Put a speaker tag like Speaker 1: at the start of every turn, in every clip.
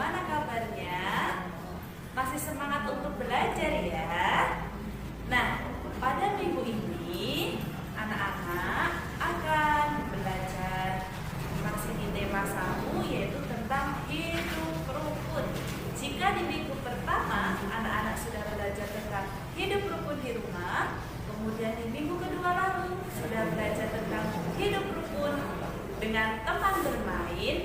Speaker 1: bagaimana kabarnya? Masih semangat untuk belajar ya? Nah, pada minggu ini anak-anak akan belajar masih di tema samu, yaitu tentang hidup rukun. Jika di minggu pertama anak-anak sudah belajar tentang hidup rukun di rumah, kemudian di minggu kedua lalu sudah belajar tentang hidup rukun dengan teman bermain.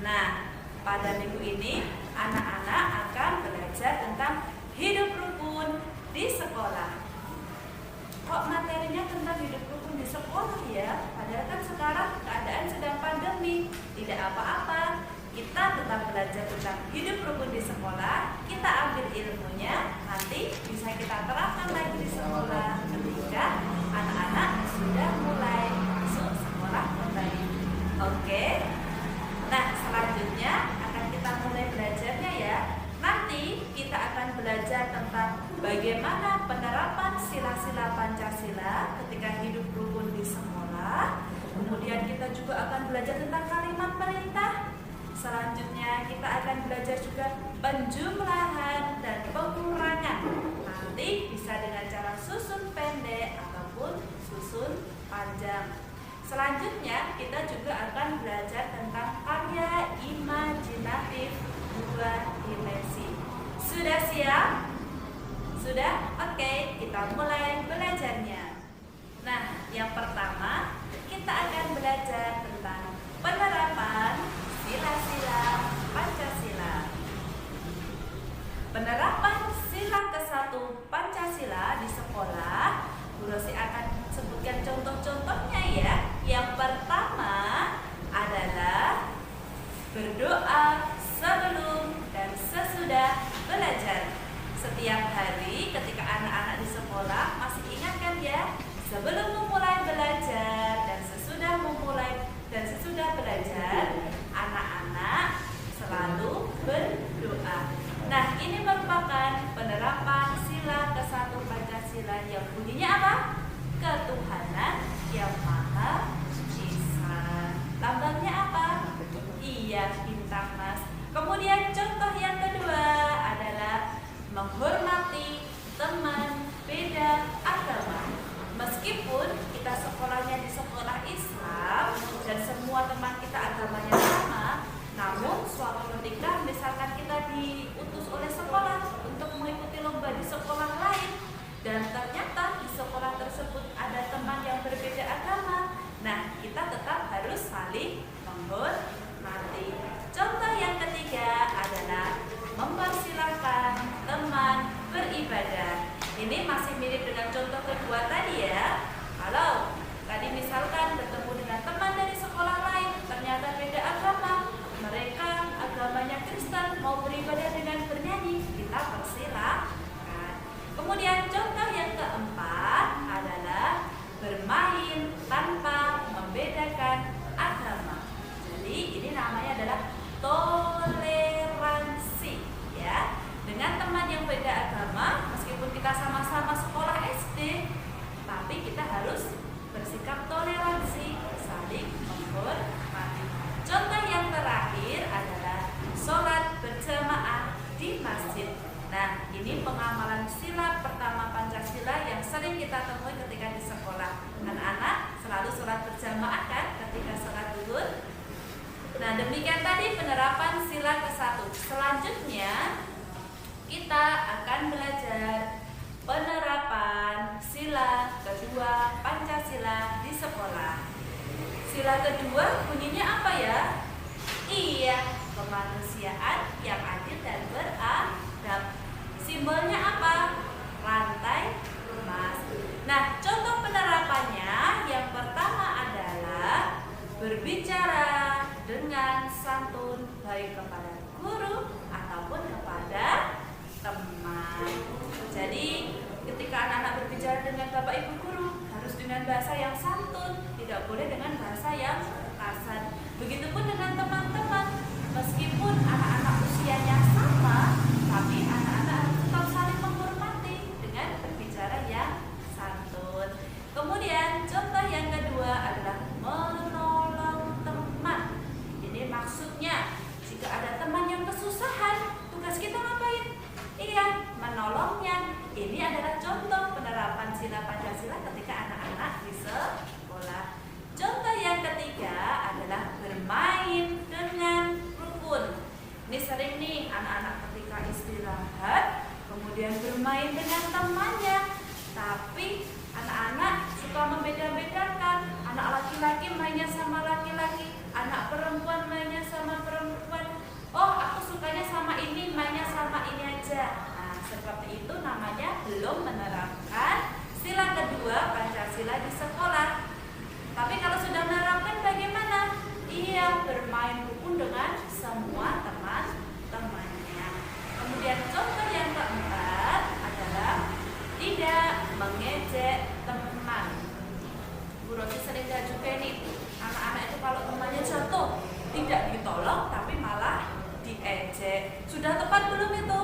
Speaker 1: Nah, pada minggu ini anak-anak akan belajar tentang hidup rukun di sekolah. Kok materinya tentang hidup rukun di sekolah ya? Padahal kan sekarang keadaan sedang pandemi. Tidak apa-apa, kita tetap belajar tentang hidup rukun di sekolah. Kita ambil ilmunya, nanti bisa kita terapkan lagi di sekolah ketika anak-anak sudah mulai masuk sekolah kembali. Oke? Nah, selanjutnya akan kita mulai belajarnya ya. Nanti kita akan belajar tentang bagaimana penerapan sila-sila Pancasila ketika hidup rukun di sekolah. Kemudian kita juga akan belajar tentang kalimat perintah. Selanjutnya kita akan belajar juga penjumlahan dan pengurangan. Nanti bisa dengan cara susun pendek ataupun susun panjang. Selanjutnya kita juga akan belajar tentang karya imajinatif dua dimensi. Sudah siap? Sudah? Oke, kita mulai belajarnya. Nah, yang pertama kita akan belajar tentang penerapan sila-sila Pancasila. Penerapan sila ke-1 Pancasila di sekolah, Bu Rosi akan sebutkan contoh-contohnya ya. Yang pertama adalah berdoa sebelum dan sesudah belajar. Setiap hari ketika anak-anak di sekolah, masih ingat kan ya? Sebelum memulai belajar dan sesudah belajar, anak-anak selalu berdoa. Nah, ini merupakan penerapan sila ke-1 Pancasila yang bunyinya apa? Ketuhanan yang Maha Esa. Lambangnya apa? Iya, bintang Mas. Kemudian contoh yang kedua adalah menghormati teman beda agama. Meskipun kita sekolahnya di sekolah Islam dan semua teman kita agamanya sama, namun suatu ketika misalkan kita diutus oleh sekolah untuk mengikuti lomba di sekolah lain dan ternyata di sekolah tersebut ada teman yang berbeda agama, nah kita tetap harus saling menghormati. Contoh yang ketiga adalah mempersilahkan teman beribadah. Ini masih mirip dengan contoh kedua tadi ya. Kalau tadi misalkan bertemu dengan teman dari sekolah lain, ternyata beda agama, mereka agamanya Kristen, mau beribadah dengan bernyanyi, kita persilahkan. Kemudian contoh yang keempat adalah bermain tanpa membedakan agama. Jadi ini namanya adalah toleransi ya. Dengan teman yang beda agama, meskipun kita sama-sama sekolah SD, tapi kita harus bersikap toleransi, saling menghormati. Contoh yang terakhir adalah sholat berjamaah di masjid. Nah, ini pengamalan sila pertama Pancasila yang sering kita temui ketika di sekolah. Anak-anak selalu sholat berjamaah kan ketika sholat zuhur. Nah, demikian tadi penerapan sila ke-1. Selanjutnya kita akan belajar penerapan sila kedua Pancasila di sekolah. Sila kedua bunyinya apa ya? Iya, kemanusiaan yang adil dan beradab. Simbolnya apa? Rantai emas. Nah, contoh penerapannya yang pertama adalah berbicara dengan santun baik kepada guru ataupun kepada teman. Jadi ketika anak-anak berbicara dengan bapak ibu guru harus dengan bahasa yang santun, tidak boleh dengan bahasa yang kasar. Begitupun dengan teman-teman, meskipun anak-anak usianya sama, tapi anak-anak harus tetap saling menghormati dengan berbicara yang santun. Kemudian contoh yang kedua adalah menolong teman. Ini maksudnya jika ada teman yang kesusahan mereka istirahat, kemudian bermain dengan temannya. Tapi anak-anak suka membeda-bedakan. Anak laki-laki mainnya sama laki-laki, anak perempuan mainnya sama perempuan. Oh, aku sukanya sama ini, mainnya sama ini aja. Nah, seperti itu namanya belum menerapkan sila kedua Pancasila di sekolah. Tapi kalau sudah menerapkan bagaimana? Iya, bermain rukun dengan semua teman-temannya. Kemudian contoh yang keempat adalah tidak mengejek teman. Bu Rosi sering lihat juga nih, anak-anak itu kalau temannya jatuh tidak ditolong tapi malah diejek. Sudah tepat belum itu?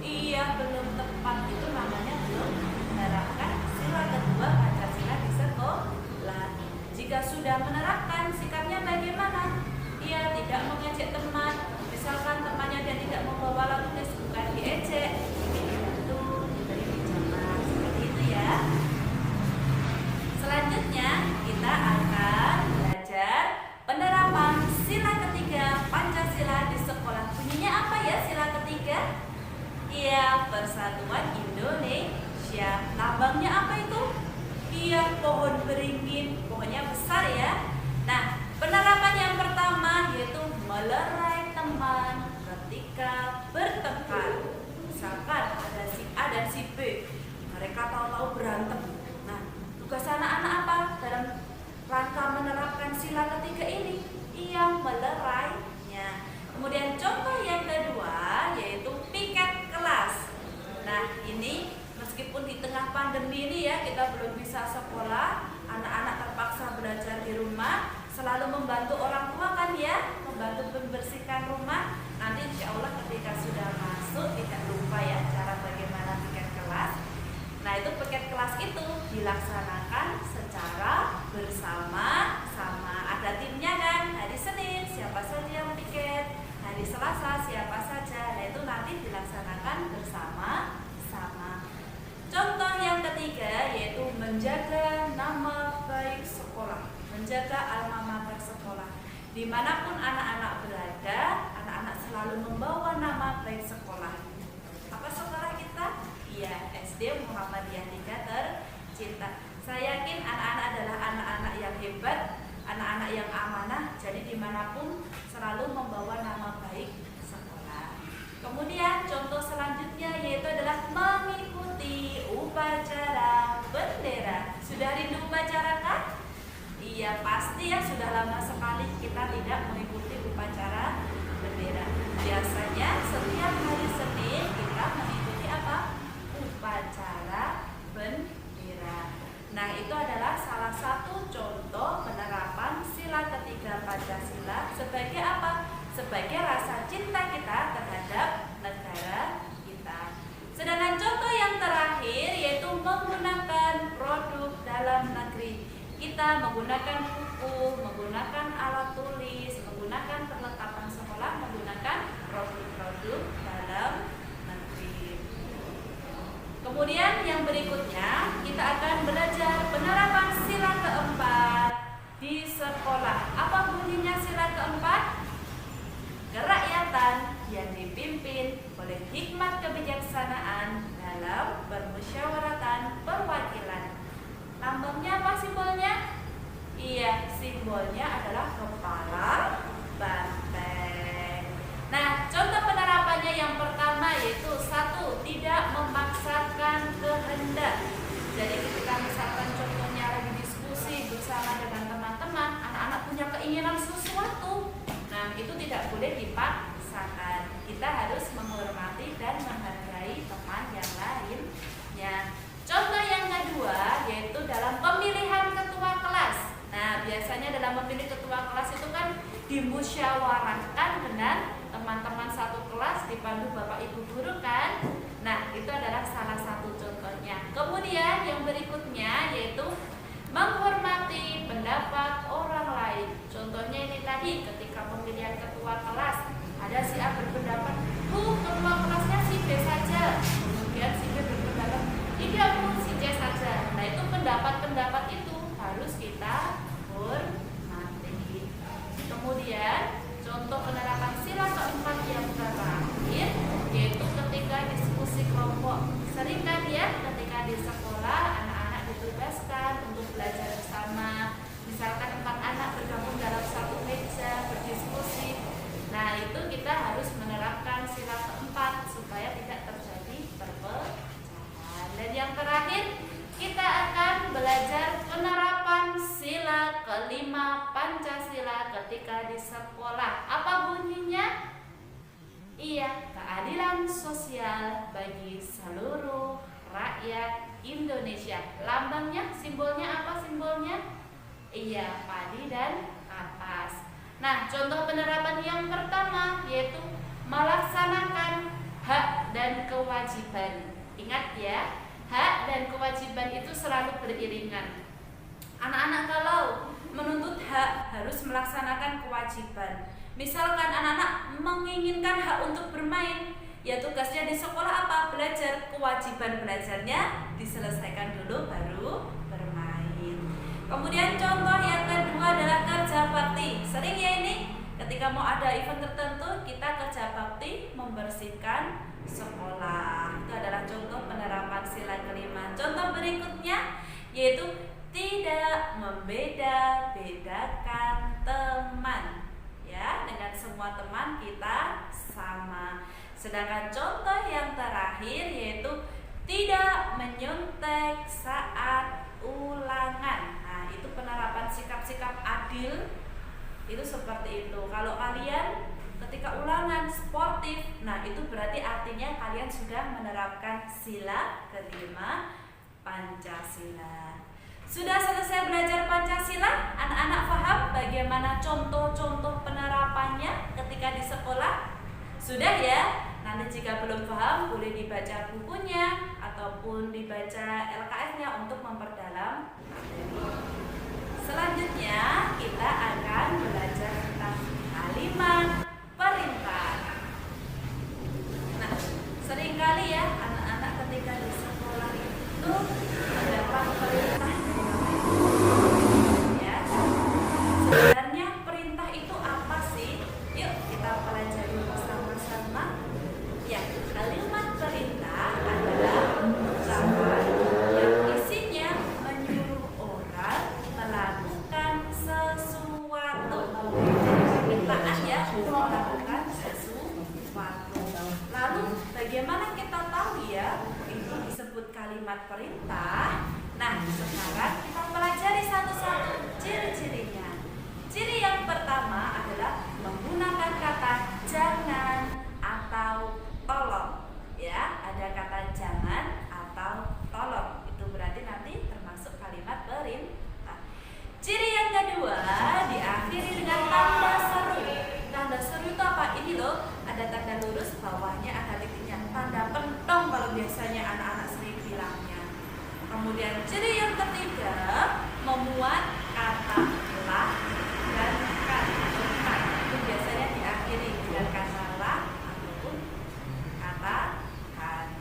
Speaker 1: Iya, belum tepat. Itu namanya belum menerapkan sila kedua Pancasila di sekolah. Jika sudah menerapkan, sikapnya bagaimana? Ia tidak mengejek teman. Misalkan temannya dia tidak membawa lalu tulis, bukan diejek, itu diberi pinjaman. Seperti itu ya. Selanjutnya kita akan belajar penerapan sila ketiga Pancasila di sekolah. Bunyinya apa ya sila ketiga? Iya, Persatuan Indonesia. Lambangnya apa itu? Iya, pohon beringin. Pohonnya besar ya. Nah, penerapan yang pertama yaitu melerai teman ketika bertengkar. Misalkan ada si A dan si B, mereka tahu-tahu berantem. Nah, tugas anak-anak apa dalam rangka menerapkan sila ketiga ini? Ia melerainya. Kemudian contoh yang kedua yaitu piket kelas. Nah, ini meskipun di tengah pandemi ini ya kita belum bisa sekolah, anak-anak terpaksa belajar di rumah, selalu membantu orang tua kan ya, membantu membersihkan rumah. Nanti insya Allah ketika sudah masuk tidak lupa ya cara bagaimana piket kelas. Nah, itu piket kelas itu dilaksanakan secara bersama-sama. Ada timnya kan, hari Senin siapa saja yang piket, hari Selasa siapa saja. Nah, itu nanti dilaksanakan bersama-sama. Contoh yang ketiga yaitu menjaga nama baik sekolah, menjaga alma mater sekolah. Dimanapun anak-anak berada, anak-anak selalu membawa nama baik sekolah. Apa sekolah kita? Iya, SD Muhammadiyah 3 tercinta. Saya yakin anak-anak adalah anak-anak yang hebat, anak-anak yang amanah. Jadi dimanapun selalu membawa nama baik sekolah. Kemudian contoh selanjutnya yaitu adalah mengikuti upacara bendera. Sudah rindu upacara kan? Iya, pasti ya, sudah lama sekali kita tidak mengikuti upacara bendera. Biasanya setiap hari Senin kita mengikuti apa? Upacara bendera. Nah, itu adalah salah satu contoh penerapan sila ketiga Pancasila sebagai apa? Sebagai rasa cinta kita terhadap negara kita. Sedangkan contoh yang terakhir yaitu menggunakan produk dalam negeri. Kita menggunakan buku, menggunakan alat tulis, menggunakan perlengkapan sekolah, menggunakan produk-produk dalam negeri. Kemudian yang berikutnya kita akan belajar penerapan sila keempat di sekolah. Apa bunyinya sila keempat? Kerakyatan yang dipimpin oleh hikmat kebijaksanaan dalam permusyawaratan perwakilan. Lambangnya apa simbolnya? Iya, simbolnya adalah kepala banteng. Nah, contoh penerapannya yang pertama yaitu 1. Tidak memaksakan kehendak. Jadi ketika misalkan contohnya lagi diskusi bersama dengan teman-teman, anak-anak punya keinginan sesuatu. Nah, itu tidak boleh dipaksakan. Kita harus menghormati dan menghargai teman yang lainnya. Contoh yang kedua yaitu dalam pemilihan ketua kelas. Nah, biasanya dalam memilih ketua kelas itu kan dimusyawarahkan dengan teman-teman satu kelas dipandu Bapak Ibu guru kan. Nah, itu adalah salah satu contohnya. Kemudian yang berikutnya yaitu menghormati pendapat orang lain. Contohnya ini tadi ketika pemilihan ketua kelas, ada si A berpendapat, ketua kelasnya si B saja. Kemudian si B berpendapat, tidak si C saja. Nah, itu pendapat-pendapat itu harus kita hormati. Kemudian contoh penerapan sila keempat yang terakhir yaitu sering kan ya ketika di sekolah anak-anak ditugaskan untuk belajar bersama. Misalkan 4 anak bergabung dalam satu meja berdiskusi. Nah, itu kita harus menerapkan sila keempat supaya tidak terjadi perpecahan. Dan yang terakhir, kita akan belajar penerapan sila kelima Pancasila ketika di sekolah. Apa bunyinya? Iya, keadilan sosial bagi seluruh rakyat Indonesia. Lambangnya, simbolnya apa simbolnya? Iya, padi dan kapas. Nah, contoh penerapan yang pertama yaitu melaksanakan hak dan kewajiban. Ingat ya, hak dan kewajiban itu selalu beriringan. Anak-anak kalau menuntut hak harus melaksanakan kewajiban. Misalkan anak-anak menginginkan hak untuk bermain, ya tugasnya di sekolah apa? Belajar. Kewajiban belajarnya diselesaikan dulu baru bermain. Kemudian contoh yang kedua adalah kerja bakti. Sering ya ini, ketika mau ada event tertentu kita kerja bakti membersihkan sekolah. Itu adalah contoh penerapan sila kelima. Contoh berikutnya yaitu tidak membeda-bedakan teman. Ya, dengan semua teman kita sama. Sedangkan contoh yang terakhir yaitu tidak menyontek saat ulangan. Nah, itu penerapan sikap-sikap adil. Itu seperti itu. Kalau kalian ketika ulangan sportif, nah itu berarti artinya kalian sudah menerapkan sila kelima Pancasila. Sudah selesai belajar Pancasila? Anak-anak paham bagaimana contoh-contoh penerapannya ketika di sekolah? Sudah ya? Nanti jika belum paham boleh dibaca bukunya ataupun dibaca LKS-nya untuk memperdalam. Selanjutnya kita akan belajar tentang kalimat perintah. Nah, seringkali ya anak-anak ketika di sekolah itu mendapat perintah. Ya, sebenarnya perintah itu apa sih? Yuk kita pelajari bersama-sama. Ya, kalimat perintah adalah ucapan yang isinya menyuruh orang melakukan sesuatu. Permintaan ya untuk melakukan sesuatu. Lalu bagaimana kita tahu ya itu disebut kalimat perintah? Nah, sekarang kita pelajari satu-satu ciri-cirinya. Ciri yang pertama adalah menggunakan kata jangan atau tolong. Ya, ada kata jangan atau tolong. Itu berarti nanti termasuk kalimat perintah. Ciri yang kedua diakhiri dengan tanda seru. Tanda seru itu apa? Ini loh, ada tanda lurus, bawahnya ada titiknya. Tanda pentong kalau biasanya anak-anak sering bilangnya. Kemudian ciri yang ketiga memuat kata lah dan kan. Itu biasanya diakhiri dengan kata lah ataupun kata kan.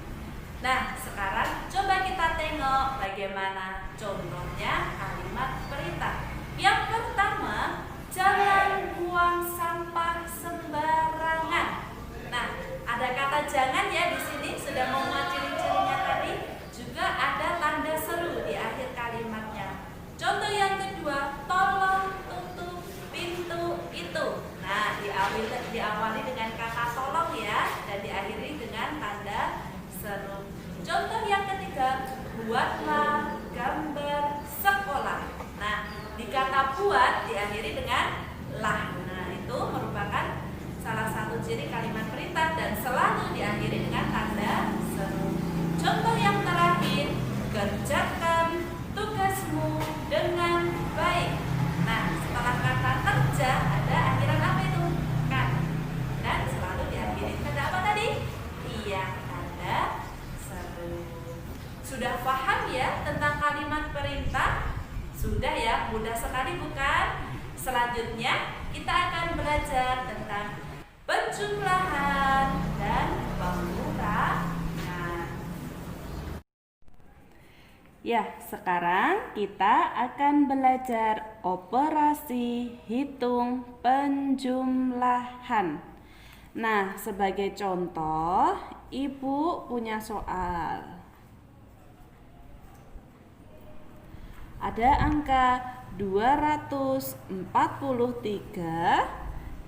Speaker 1: Nah, sekarang coba kita tengok bagaimana contohnya kalimat perintah. Yang pertama, jangan buang sampah sembarangan. Nah, ada kata jangan ya di sini sudah memuat ciri-cirinya tadi. Juga ada tanda seru di akhir kalimatnya. Contoh yang kedua, tolong tutup pintu itu. Nah, diawali dengan kata tolong ya dan diakhiri dengan tanda seru. Contoh yang ketiga, buatlah gambar sekolah. Nah, di kata buat diakhiri dengan lah. Nah, itu merupakan salah satu ciri kalimat perintah dan selalu diakhiri dengan tanda seru. Contoh yang terakhir, kerjakan tugasmu dengan baik. Nah, setelah kata kerja ada akhiran apa itu? Kan. Dan selalu diakhiri tanda apa tadi? Iya, tanda seru. Sudah paham ya tentang kalimat perintah? Sudah ya, mudah sekali bukan? Selanjutnya kita akan belajar tentang penjumlahan dan pengurangan. Ya, sekarang kita akan belajar operasi hitung penjumlahan. Nah, sebagai contoh, Ibu punya soal. ada angka 243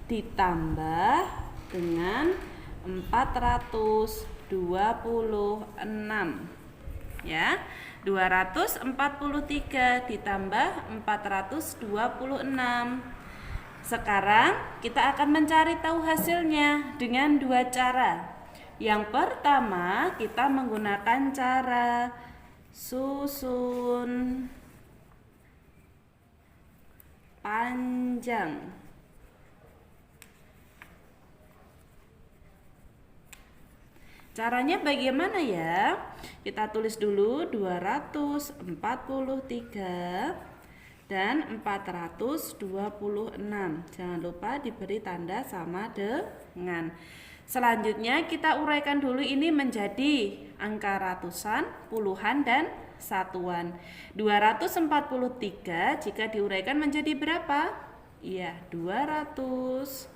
Speaker 1: ditambah dengan 426. Ya, 243 ditambah 426. Sekarang kita akan mencari tahu hasilnya dengan dua cara. Yang pertama, kita menggunakan cara susun panjang. Caranya bagaimana ya? Kita tulis dulu 243 dan 426. Jangan lupa diberi tanda sama dengan. Selanjutnya kita uraikan dulu ini menjadi angka ratusan, puluhan, dan satuan. 243 jika diuraikan menjadi berapa? Iya, 200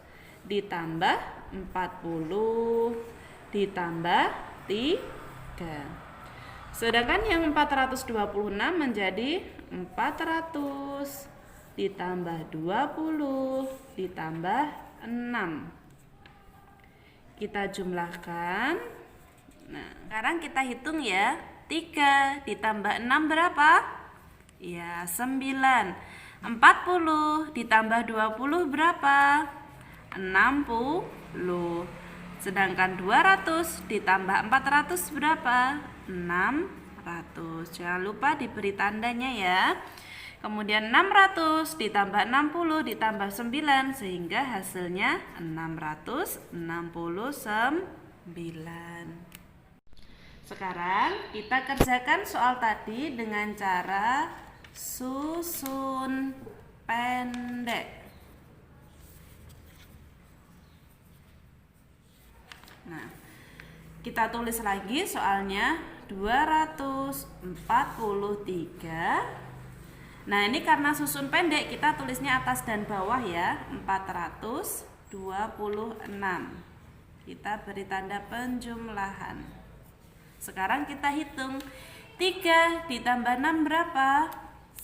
Speaker 1: ditambah 40 ditambah 3. Sedangkan yang 426 menjadi 400 ditambah 20 ditambah 6. Kita jumlahkan. Nah, sekarang kita hitung ya. 3 ditambah 6 berapa? Ya, 9. 40 ditambah 20 berapa? 60. Sedangkan 200 ditambah 400 berapa? 600. Jangan lupa diberi tandanya ya. Kemudian 600 ditambah 60 ditambah 9 sehingga hasilnya 669. Sekarang kita kerjakan soal tadi dengan cara susun pendek. Nah, kita tulis lagi soalnya 243. Nah, ini karena susun pendek kita tulisnya atas dan bawah ya, 426. Kita beri tanda penjumlahan. Sekarang kita hitung. 3 ditambah 6 berapa?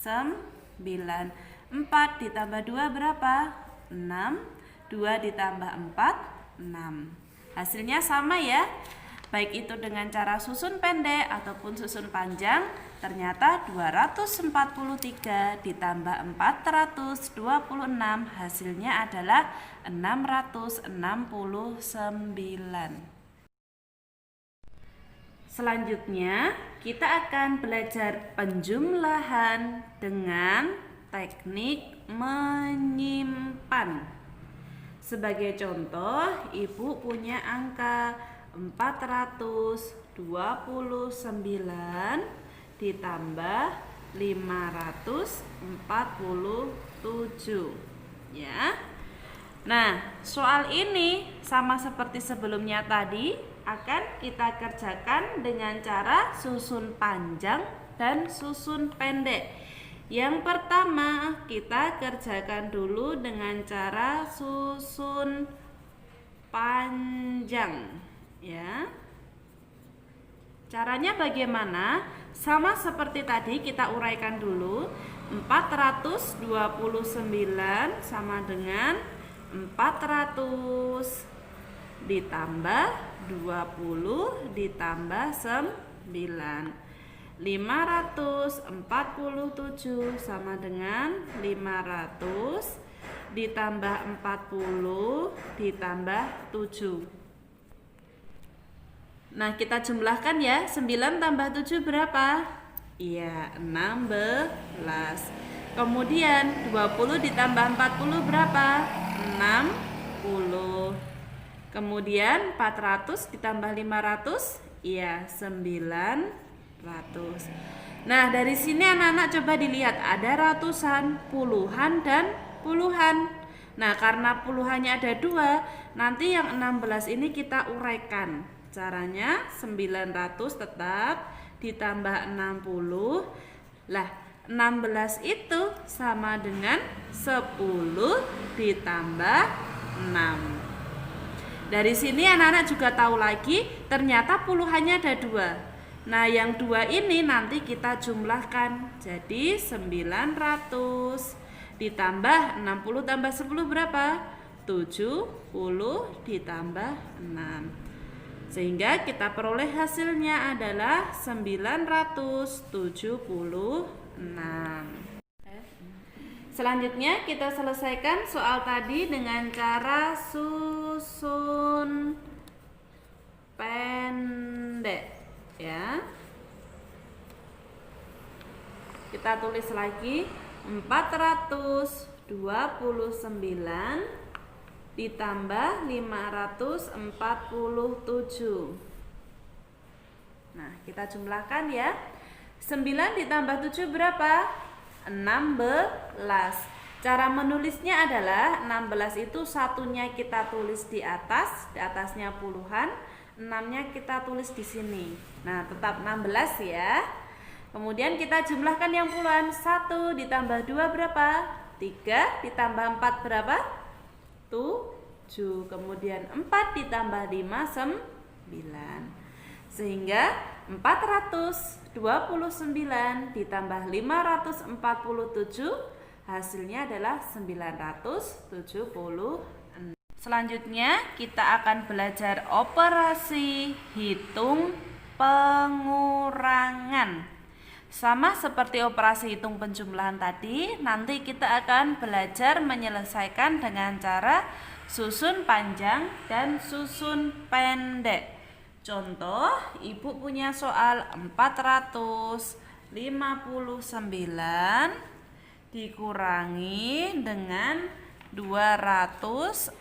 Speaker 1: 9. 4 ditambah 2 berapa? 6. 2 ditambah 4, 6. Hasilnya sama ya. Baik itu dengan cara susun pendek ataupun susun panjang, ternyata 243 ditambah 426 hasilnya adalah 669. Selanjutnya, kita akan belajar penjumlahan dengan teknik menyimpan. Sebagai contoh, Ibu punya angka 429 ditambah 547 ya. Nah, soal ini sama seperti sebelumnya tadi akan kita kerjakan dengan cara susun panjang dan susun pendek. Yang pertama kita kerjakan dulu dengan cara susun panjang ya. Caranya bagaimana? Sama seperti tadi kita uraikan dulu. 429 sama dengan 400 ditambah 20 ditambah 9. 547 sama dengan 500 ditambah 40 ditambah 7. Nah, kita jumlahkan ya. 9 tambah 7 berapa? Iya, 16. Kemudian 20 ditambah 40 berapa? 60. Kemudian 400 ditambah 500? Iya, 900. Nah, dari sini anak-anak coba dilihat ada ratusan, puluhan, dan puluhan. Nah, karena puluhannya ada 2, nanti yang 16 ini kita uraikan. Caranya 900 tetap ditambah 60. Lah, 16 itu sama dengan 10 ditambah 6. Dari sini anak-anak juga tahu lagi ternyata puluhannya ada 2. Nah, yang 2 ini nanti kita jumlahkan. Jadi 900 ditambah 60 tambah 10 berapa? 70 ditambah 6. Sehingga kita peroleh hasilnya adalah 976. Selanjutnya kita selesaikan soal tadi dengan cara susun pendek, ya. Kita tulis lagi 429 ditambah 547. Nah, kita jumlahkan ya. 9 ditambah 7 berapa? 16. Cara menulisnya adalah 16 itu satunya kita tulis di atasnya puluhan, 6-nya kita tulis di sini. Nah, tetap 16 ya. Kemudian kita jumlahkan yang puluhan. 1 ditambah 2 berapa? 3 ditambah 4 berapa? 7. Kemudian 4 ditambah 5 9. Sehingga 429 ditambah 547 hasilnya adalah 976. Selanjutnya kita akan belajar operasi hitung pengurangan. Sama seperti operasi hitung penjumlahan tadi, nanti kita akan belajar menyelesaikan dengan cara susun panjang dan susun pendek. Contoh, Ibu punya soal 459 dikurangi dengan 246.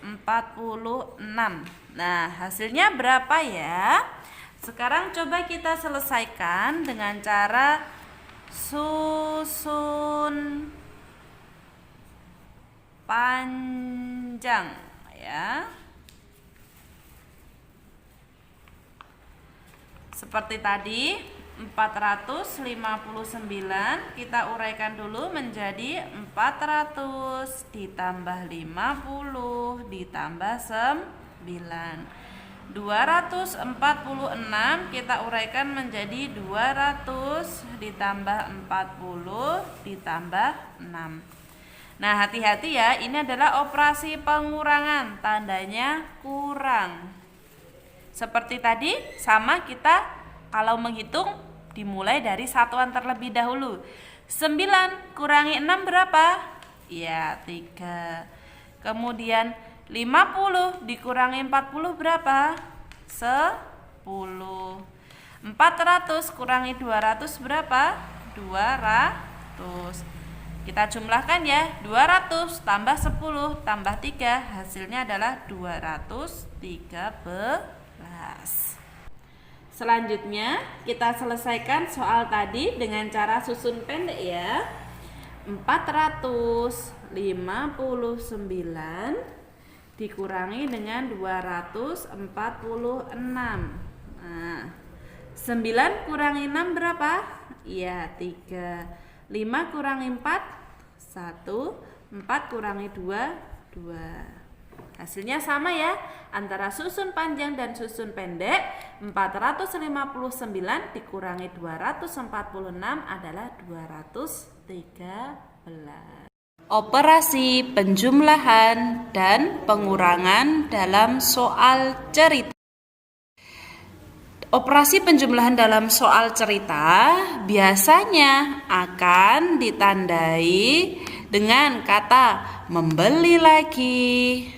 Speaker 1: Nah, hasilnya berapa ya? Sekarang coba kita selesaikan dengan cara susun panjang, ya. Seperti tadi 459 kita uraikan dulu menjadi 400 ditambah 50 ditambah 9. 246 kita uraikan menjadi 200 ditambah 40 ditambah 6. Nah, hati-hati ya, ini adalah operasi pengurangan, tandanya kurang. Seperti tadi, sama kita kalau menghitung dimulai dari satuan terlebih dahulu. 9 kurangi 6 berapa? Ya, 3. Kemudian 50 dikurangi 40 berapa? 10. 400 kurangi 200 berapa? 200. Kita jumlahkan ya, 200 tambah 10 tambah 3 hasilnya adalah 213. Selanjutnya kita selesaikan soal tadi dengan cara susun pendek ya. 459 dikurangi dengan 246. Nah, 9 kurangi 6 berapa? Ya, 3. 5 kurangi 4 1. 4 kurangi 2 2. Hasilnya sama ya, antara susun panjang dan susun pendek. 459 dikurangi 246 adalah 213. Operasi penjumlahan dan pengurangan dalam soal cerita. Operasi penjumlahan dalam soal cerita biasanya akan ditandai dengan kata membeli lagi,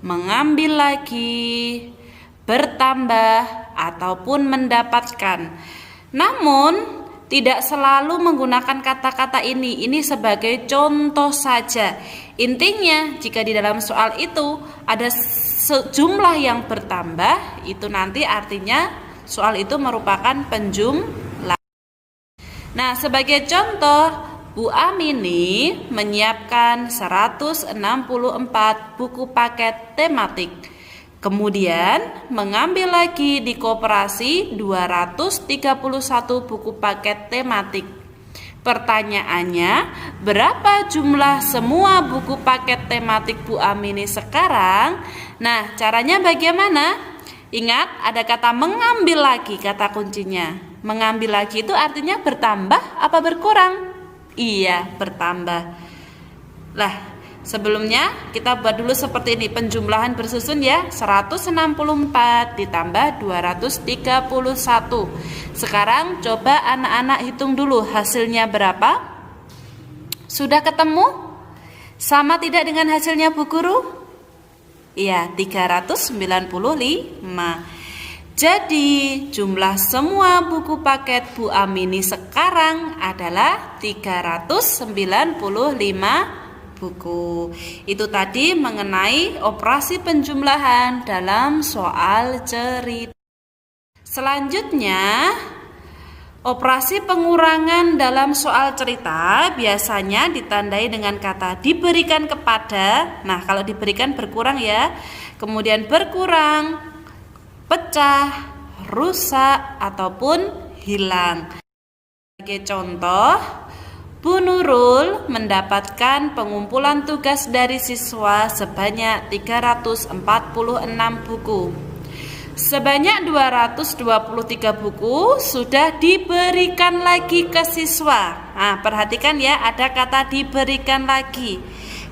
Speaker 1: mengambil lagi, bertambah, ataupun mendapatkan. Namun, tidak selalu menggunakan kata-kata ini. Ini sebagai contoh saja. Intinya, jika di dalam soal itu ada jumlah yang bertambah, itu nanti artinya soal itu merupakan penjumlahan. Nah, sebagai contoh, Bu Amini menyiapkan 164 buku paket tematik. Kemudian mengambil lagi di koperasi 231 buku paket tematik. Pertanyaannya, berapa jumlah semua buku paket tematik Bu Amini sekarang? Nah, caranya bagaimana? Ingat, ada kata mengambil lagi, kata kuncinya. Mengambil lagi itu artinya bertambah apa berkurang? Iya, bertambah. Lah, sebelumnya kita buat dulu seperti ini, penjumlahan bersusun ya. 164 ditambah 231. Sekarang coba anak-anak hitung dulu hasilnya berapa? Sudah ketemu? Sama tidak dengan hasilnya Bu Guru? Iya, 395. Jadi jumlah semua buku paket Bu Amini sekarang adalah 395 buku. Itu tadi mengenai operasi penjumlahan dalam soal cerita. Selanjutnya, operasi pengurangan dalam soal cerita biasanya ditandai dengan kata diberikan kepada. Nah, kalau diberikan berkurang ya. Kemudian berkurang, pecah, rusak, ataupun hilang. Sebagai contoh, Bu Nurul mendapatkan pengumpulan tugas dari siswa sebanyak 346 buku. Sebanyak 223 buku sudah diberikan lagi ke siswa. Nah, perhatikan ya, ada kata diberikan lagi.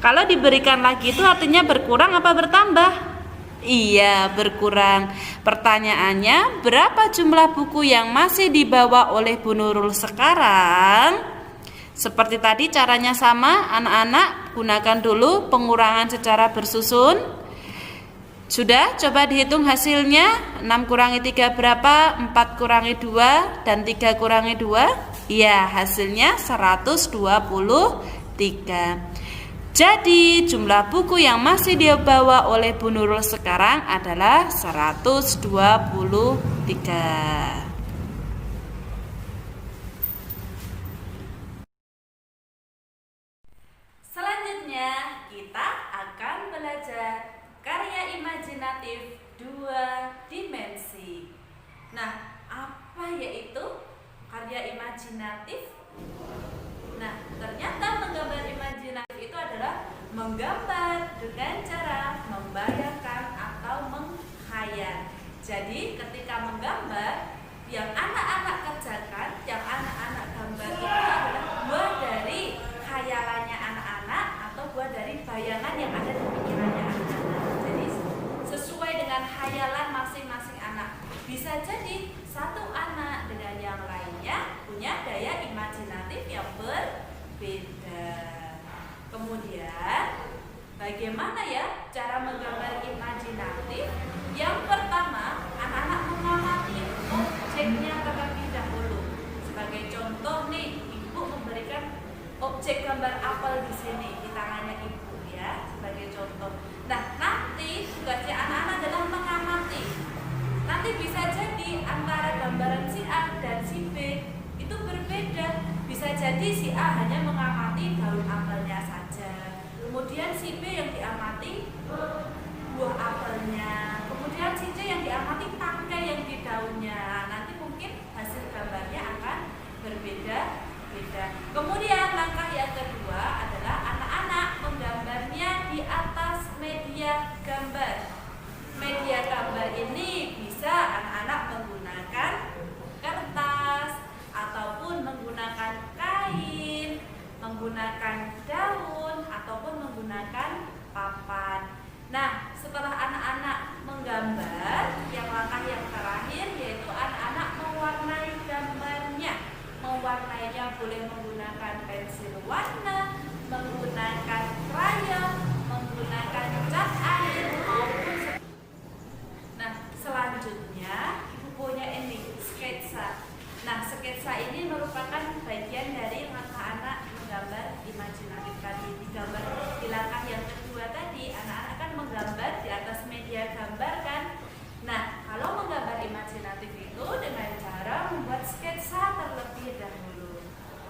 Speaker 1: Kalau diberikan lagi itu artinya berkurang apa bertambah? Iya, berkurang. Pertanyaannya, berapa jumlah buku yang masih dibawa oleh Bu Nurul sekarang? Seperti tadi caranya sama, anak-anak gunakan dulu pengurangan secara bersusun. Sudah, coba dihitung hasilnya. 6 kurangi 3 berapa? 4 kurangi 2 dan 3 kurangi 2. Iya, hasilnya 123. Jadi jumlah buku yang masih dibawa oleh Bu Nurul sekarang adalah 123. Selanjutnya kita akan belajar karya imajinatif 2 dimensi. Nah, apa yaitu karya imajinatif? Nah, ternyata menggambar imajinatif itu adalah menggambar dengan cara membayangkan atau menghayal. Jadi, ketika menggambar, yang anak-anak kerjakan, yang anak-anak gambar itu adalah buah dari khayalannya anak-anak atau buah dari bayangan yang ada di pikirannya anak-anak. Jadi, sesuai dengan khayalan masing-masing anak. Bisa jadi satu anak dengan yang lainnya punya daya imajinatif yang berbeda. Kemudian, bagaimana ya cara menggambar imajinatif? Yang pertama, anak-anak mengamati objeknya terlebih dahulu. Sebagai contoh nih, ibu memberikan objek gambar apel di sini di tangannya ibu ya, sebagai contoh. Nah, nanti tugasnya anak-anak adalah mengamati. Nanti bisa jadi antara gambaran si A dan si B itu berbeda. Bisa jadi si A hanya mengamati daun apelnya saja. Kemudian si B yang diamati buah apelnya. Kemudian si C yang diamati tangkai yang di daunnya. Nanti mungkin hasil gambarnya akan berbeda-beda. Kemudian langkah yang kedua adalah anak-anak menggambarnya di atas media gambar. Media gambar ini bisa anak-anak menggunakan kertas ataupun menggunakan kain, menggunakan daun ataupun menggunakan papan. Nah, setelah anak-anak menggambar, yang langkah yang terakhir yaitu anak-anak mewarnai gambarnya. Mewarnainya boleh menggunakan pensil warna, menggunakan krayon, menggunakan cat air maupun. Nah, selanjutnya ibu punya ini sketsa. Nah, sketsa ini merupakan bagian dari langkah anak menggambar imajinatif tadi. Digambar di langkah yang kedua tadi, anak-anak kan menggambar di atas media gambar kan. Nah, kalau menggambar imajinatif itu dengan cara membuat sketsa terlebih dahulu.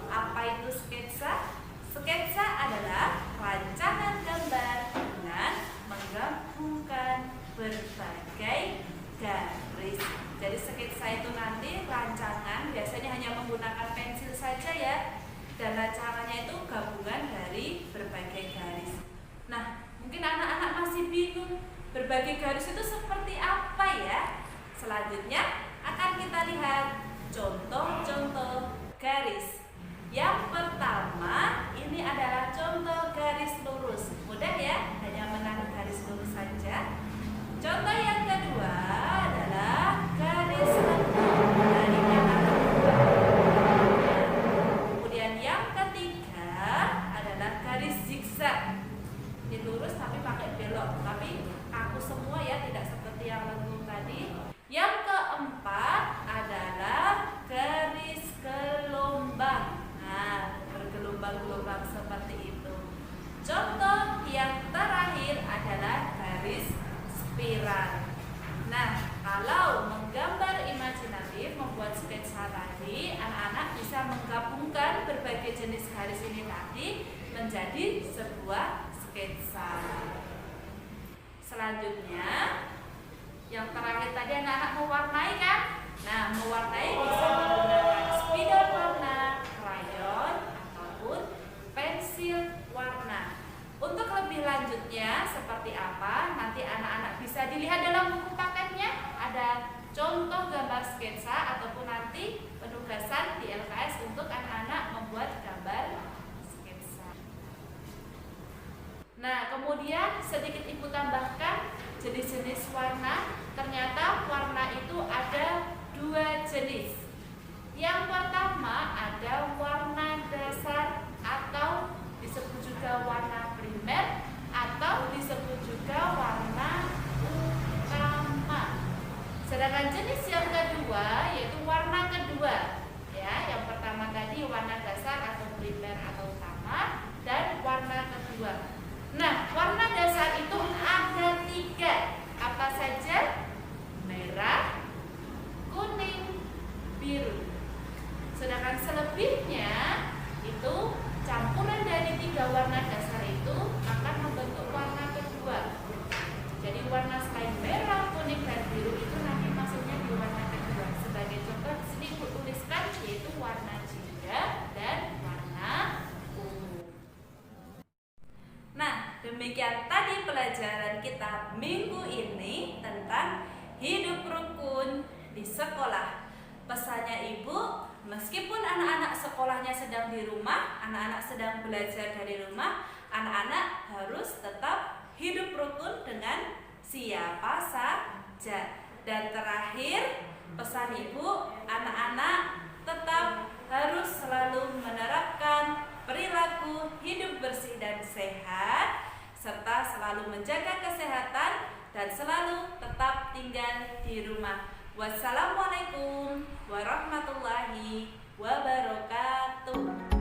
Speaker 1: Apa itu sketsa? Sketsa adalah rancangan gambar dengan menggabungkan berbagai garis. Jadi sketsa itu nanti rancangan biasanya hanya menggunakan pensil saja ya. Dan rancangannya itu gabungan dari berbagai garis. Nah, mungkin anak-anak masih bingung berbagai garis itu seperti apa ya? Selanjutnya akan kita lihat contoh-contoh garis. Yang pertama ini adalah contoh garis lurus. Mudah ya, hanya menarik garis lurus saja. Contoh yang kedua adalah garis lengkung dari kanan ke bawah. Kemudian yang ketiga adalah garis zigzag. Ini lurus tapi pakai belok. Tapi aku semua ya, tidak seperti yang lengkung tadi. Yang keempat adalah garis gelombang. Nah, bergelombang-gelombang seperti itu. Contoh yang terakhir adalah garis spiral. Nah, kalau menggambar imajinatif, membuat sketsa tadi, anak-anak bisa menggabungkan berbagai jenis garis ini tadi menjadi sebuah sketsa. Selanjutnya, yang terakhir tadi anak-anak mewarnai kan? Nah, mewarnai bisa menggunakan spidol warna, krayon, ataupun pensil warna. Untuk lebih lanjutnya seperti apa, nanti anak-anak bisa dilihat dalam buku paketnya. Ada contoh gambar sketsa ataupun nanti penugasan di LKS untuk anak-anak membuat gambar sketsa. Nah, kemudian sedikit ibu tambahkan jenis-jenis warna. Ternyata warna itu ada 2 jenis. Yang pertama ada warna dasar atau disebut juga warna primer atau disebut juga warna utama. Sedangkan jenis yang kedua yaitu warna kedua. Ya, yang pertama tadi warna dasar atau primer atau utama, dan warna kedua. Nah, warna dasar itu ada 3. Apa saja? Merah, kuning, biru. Sedangkan selebihnya itu campuran dari 3 warna dasar itu akan membentuk warna kedua. Jadi warna selain merah, kuning, dan biru itu nanti masuknya di warna kedua. Sebagai contoh di sini ibu tuliskan yaitu warna jingga dan warna ungu. Nah, demikian tadi pelajaran kita minggu ini tentang hidup rukun di sekolah. Pesannya ibu, meskipun anak-anak sekolahnya sedang di rumah, anak-anak sedang belajar dari rumah, anak-anak harus tetap hidup rukun dengan siapa saja. Dan terakhir, pesan ibu, anak-anak tetap harus selalu menerapkan perilaku hidup bersih dan sehat, serta selalu menjaga kesehatan dan selalu tetap tinggal di rumah. Wassalamualaikum warahmatullahi wabarakatuh.